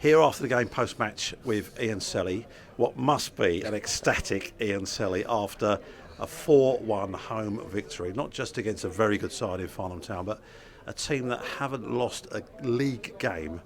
Here after the game post-match with Ian Selley, what must be an ecstatic Ian Selley after a 4-1 home victory, not just against a very good side in Farnham Town, but a team that haven't lost a league game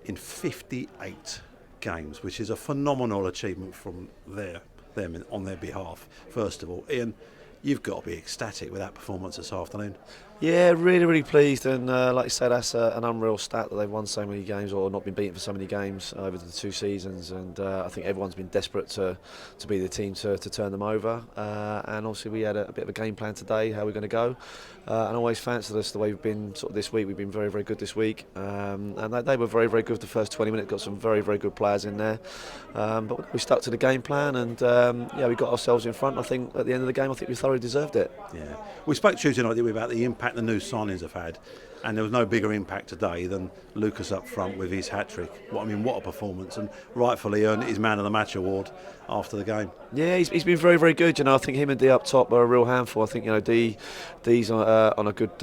in 58 games, which is a phenomenal achievement from them on their behalf. First of all, Ian, you've got to be ecstatic with that performance this afternoon. Yeah, really, really pleased, and like you said, that's an unreal stat that they've won so many games or not been beaten for so many games over the 2 seasons, and I think everyone's been desperate to be the team to turn them over, and obviously we had a bit of a game plan today, how we're going to go, and always fancied us the way we've been sort of this week. We've been very, very good this week, and they were very, very good the first 20 minutes, got some very, very good players in there, but we stuck to the game plan, and we got ourselves in front. I think at the end of the game, I think we thoroughly deserved it. Yeah, we spoke Tuesday night, didn't we, about the impact the new signings have had, and there was no bigger impact today than Lucas up front with his hat-trick. What a performance, and rightfully earned his Man of the Match award after the game. Yeah, he's been very, very good. I think him and D up top are a real handful. I think D's on a good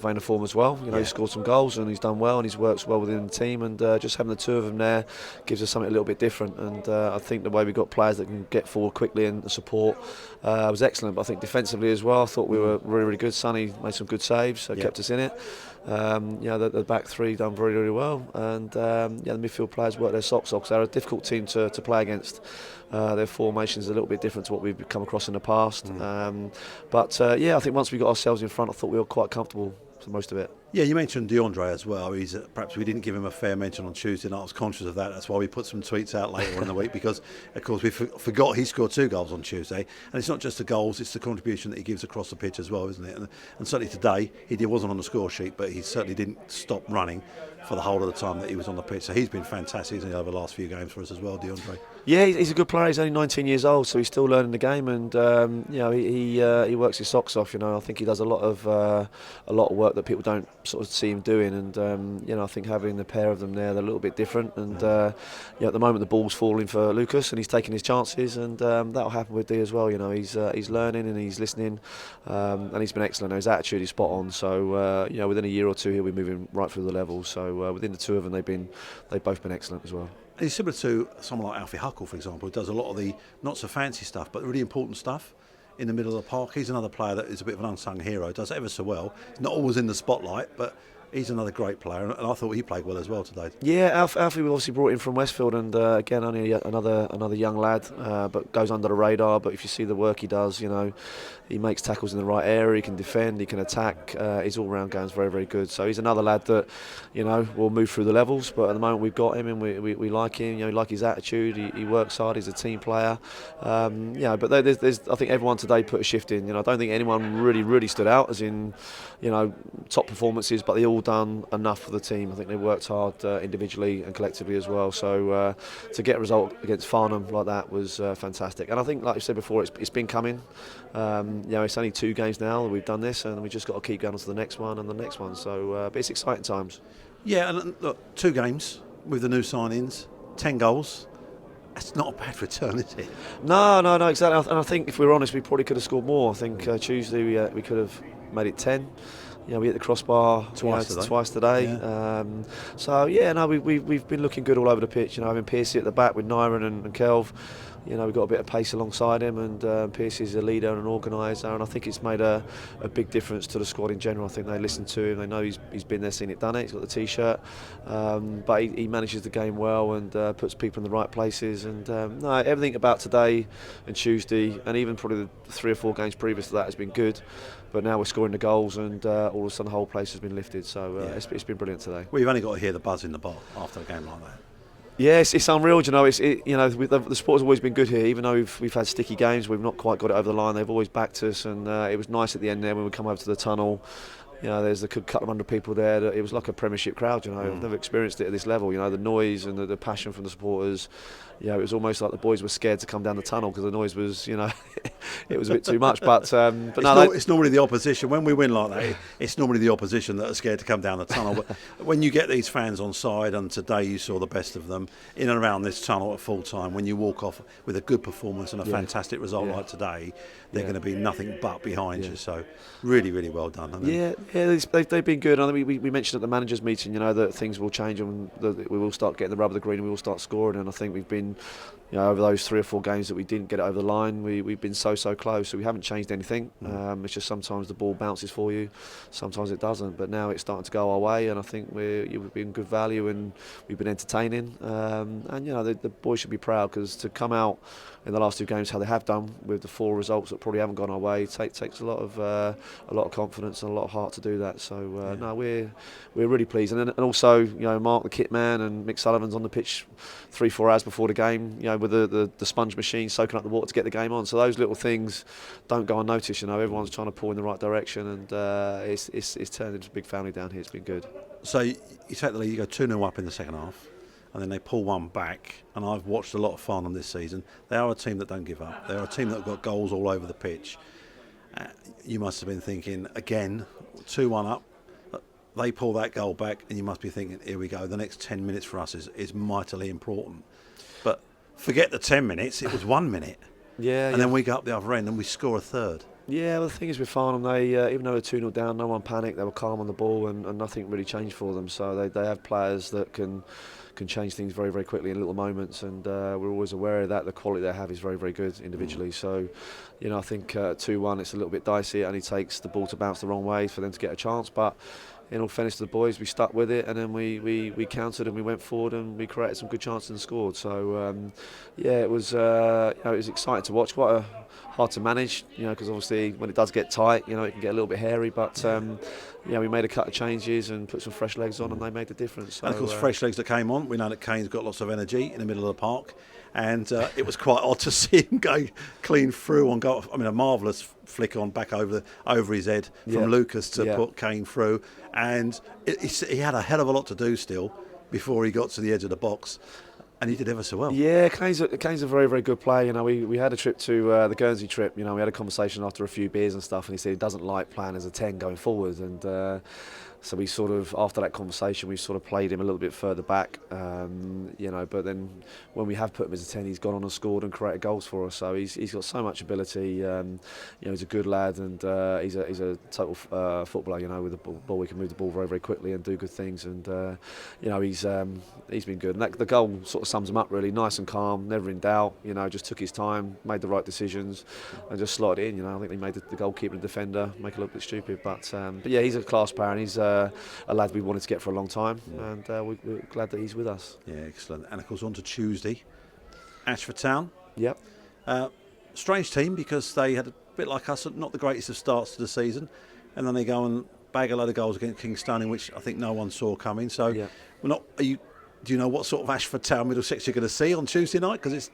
vein of form as well. He scored some goals and he's done well and he's worked well within the team, and just having the two of them there gives us something a little bit different. And I think the way we got players that can get forward quickly and support was excellent. But I think defensively as well, I thought we were really, really good. Sonny made some good saves, so kept us in it. The back three done very, very well, and the midfield players worked their socks off. They're a difficult team to play against. Their formation is a little bit different to what we've come across in the past. I think once we got ourselves in front, I thought we were quite comfortable for most of it. Yeah, you mentioned DeAndre as well. Perhaps we didn't give him a fair mention on Tuesday night. I was conscious of that. That's why we put some tweets out later on in the week, because, of course, we forgot he scored 2 goals on Tuesday. And it's not just the goals, it's the contribution that he gives across the pitch as well, isn't it? And certainly today, wasn't on the score sheet, but he certainly didn't stop running for the whole of the time that he was on the pitch. So he's been fantastic, isn't he, over the last few games for us as well, DeAndre? Yeah, he's a good player. He's only 19 years old, so he's still learning the game, and he works his socks off. I think he does a lot of work that people don't sort of see him doing, and I think having the pair of them there, they're a little bit different. And at the moment the ball's falling for Lucas, and he's taking his chances, and that'll happen with D as well. He's learning and he's listening, and he's been excellent. His attitude is spot on. So within a year or two he'll be moving right through the levels. So within the two of them, they've both been excellent as well. And he's similar to someone like Alfie Huckle, for example, who does a lot of the not so fancy stuff, but the really important stuff in the middle of the park. He's another player that is a bit of an unsung hero, does ever so well. He's not always in the spotlight, but he's another great player, and I thought he played well as well today. Yeah, Alfie we obviously brought in from Westfield, and again only another young lad, but goes under the radar. But if you see the work he does, he makes tackles in the right area, he can defend, he can attack. His all-round game's very, very good. So he's another lad that will move through the levels. But at the moment we've got him, and we like him. We like his attitude. He works hard. He's a team player. But there's I think everyone today put a shift in. I don't think anyone really stood out as in top performances, but they all done enough for the team. I think they worked hard individually and collectively as well. So to get a result against Farnham like that was fantastic. And I think, like you said before, it's been coming. It's only 2 games now that we've done this, and we just got to keep going on to the next one and the next one. So but it's exciting times. Yeah, and look, 2 games with the new signings, 10 goals. That's not a bad return, is it? No, exactly. And I think if we were honest, we probably could have scored more. I think Tuesday we could have made it 10. We hit the crossbar twice today. Yeah. We've been looking good all over the pitch. Having Piercy at the back with Nyron and Kelv. We've got a bit of pace alongside him, and Piercy's a leader and an organiser, and I think it's made a big difference to the squad in general. I think they listen to him, they know he's been there, seen it, done it. He's got the T-shirt, but he manages the game well and puts people in the right places. And everything about today and Tuesday, and even probably the 3 or 4 games previous to that, has been good. But now we're scoring the goals, and all of a sudden the whole place has been lifted. So it's been brilliant today. Well, you've only got to hear the buzz in the bar after a game like that. Yeah, it's unreal. The support's always been good here. Even though we've had sticky games, we've not quite got it over the line. They've always backed us, and it was nice at the end there when we come over to the tunnel. There's a couple of 100 people there. It was like a Premiership crowd. I've never experienced it at this level. The noise and the passion from the supporters. It was almost like the boys were scared to come down the tunnel because the noise was, it was a bit too much. But it's normally the opposition. When we win like that, it's normally the opposition that are scared to come down the tunnel. But when you get these fans on side, and today you saw the best of them in and around this tunnel at full time, when you walk off with a good performance and a fantastic result like today, they're going to be nothing but behind you. So really, really well done. Yeah, they've been good. I think we mentioned at the managers' meeting, that things will change and that we will start getting the rub of the green and we will start scoring. And I think we've been, over those 3 or 4 games that we didn't get it over the line, we've been so close. So we haven't changed anything. It's just sometimes the ball bounces for you, sometimes it doesn't. But now it's starting to go our way, and I think we've been good value and we've been entertaining. The boys should be proud because to come out in the last 2 games how they have done with the 4 results that probably haven't gone our way takes a lot of confidence and a lot of heart to do that. So no, we're really pleased. And also Mark the kit man and Mick Sullivan's on the pitch 3-4 hours before the game, with the sponge machine soaking up the water to get the game on. So those little things don't go unnoticed. Everyone's trying to pull in the right direction, and it's turned into a big family down here. It's been good. So you take the lead, you go 2-0 up in the second half, and then they pull one back. And I've watched a lot of Farnham this season. They are a team that don't give up. They are a team that have got goals all over the pitch. You must have been thinking, again, 2-1 up, they pull that goal back, and you must be thinking, here we go, the next 10 minutes for us is mightily important. But forget the 10 minutes, it was 1 minute. And then we go up the other end and we score a third. Yeah, well, the thing is with Farnham, they even though they're 2-0 down, no one panicked. They were calm on the ball, and nothing really changed for them. So they have players that can change things very, very quickly in little moments, and we're always aware of that. The quality they have is very, very good individually. So, I think 2-1, it's a little bit dicey. It only takes the ball to bounce the wrong way for them to get a chance. But in all fairness to the boys, we stuck with it, and then we countered and we went forward and we created some good chances and scored. So it was it was exciting to watch. Quite hard to manage, because obviously when it does get tight, it can get a little bit hairy. But we made a couple of changes and put some fresh legs on, and they made the difference. So, and of course, fresh legs that came on. We know that Kane's got lots of energy in the middle of the park, and it was quite odd to see him go clean through on goal. I mean, a marvellous flick on back over his head from Lucas to put Kane through, and he had a hell of a lot to do still before he got to the edge of the box. And he did ever so well. Yeah, Kane's a very, very good player. We had a trip to the Guernsey trip. We had a conversation after a few beers and stuff, and he said he doesn't like playing as a 10 going forward. And so we sort of, after that conversation, we sort of played him a little bit further back. But then when we have put him as a 10, he's gone on and scored and created goals for us. So he's got so much ability. He's a good lad, and he's a total footballer. With the ball, he can move the ball very, very quickly and do good things. And he's been good. And the goal sort of sums him up really. Nice and calm, never in doubt. Just took his time, made the right decisions, and just slotted in. I think he made the goalkeeper and defender make a little bit stupid. But yeah, he's a class player, and he's a lad we wanted to get for a long time, and we're glad that he's with us. Yeah, excellent. And of course, on to Tuesday, Ashford Town. Yep. Strange team, because they had a bit like us, not the greatest of starts to the season, and then they go and bag a load of goals against Kingstonian, which I think no one saw coming. So, do you know what sort of Ashford Town Middlesex you're going to see on Tuesday night? Because it's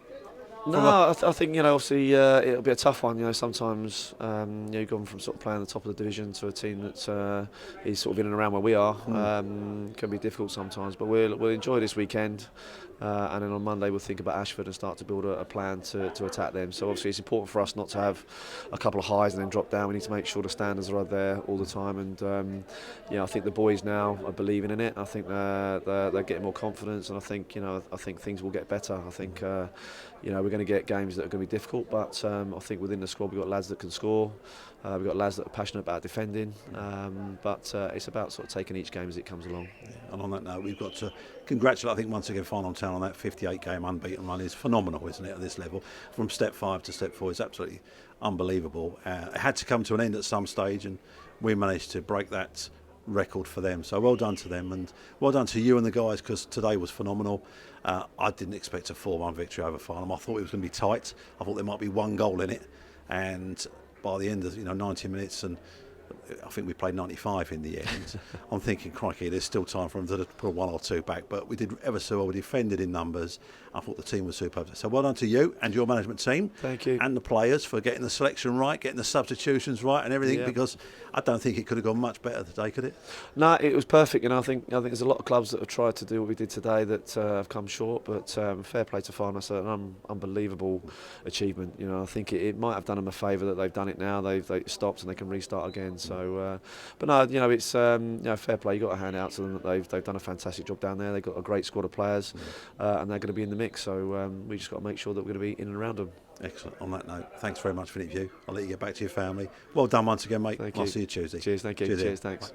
I think obviously it'll be a tough one. Sometimes you've gone from sort of playing the top of the division to a team that is sort of in and around where we are. Can be difficult sometimes, but we'll enjoy this weekend. And then on Monday we'll think about Ashford and start to build a plan to attack them. So obviously it's important for us not to have a couple of highs and then drop down. We need to make sure the standards are there all the time. And I think the boys now are believing in it. I think they're getting more confidence, and I think things will get better. I think we're going to get games that are going to be difficult, but I think within the squad we've got lads that can score. We've got lads that are passionate about defending, but it's about sort of taking each game as it comes along. Yeah, and on that note, we've got to congratulate, I think, once again, Farnham Town on that 58-game unbeaten run. Is phenomenal, isn't it, at this level? From step 5 to step 4, it's absolutely unbelievable. It had to come to an end at some stage, and we managed to break that record for them. So well done to them, and well done to you and the guys, because today was phenomenal. I didn't expect a 4-1 victory over Farnham. I thought it was going to be tight. I thought there might be one goal in it, and by the end of 90 minutes, and I think we played 95 in the end. I'm thinking, crikey, there's still time for them to put 1 or 2 back, but we did ever so well. We defended in numbers. I thought the team was superb. So well done to you and your management team. Thank you. And the players for getting the selection right, getting the substitutions right and everything, because I don't think it could have gone much better today, could it? No, it was perfect. I think there's a lot of clubs that have tried to do what we did today that have come short, but fair play to Farnham. It's an unbelievable achievement. I think it might have done them a favour that they've done it now. They've stopped and they can restart again. weekend. So, but no, you know, it's fair play. You got to hand out to them that they've done a fantastic job down there. They've got a great squad of players, and they're going to be in the mix. So we just got to make sure that we're going to be in and around them. Excellent. On that note, thanks very much for the interview. I'll let you get back to your family. Well done once again, mate. Thank I'll you. see you Tuesday. Cheers, thank you. Cheers, Ian. thanks. Bye.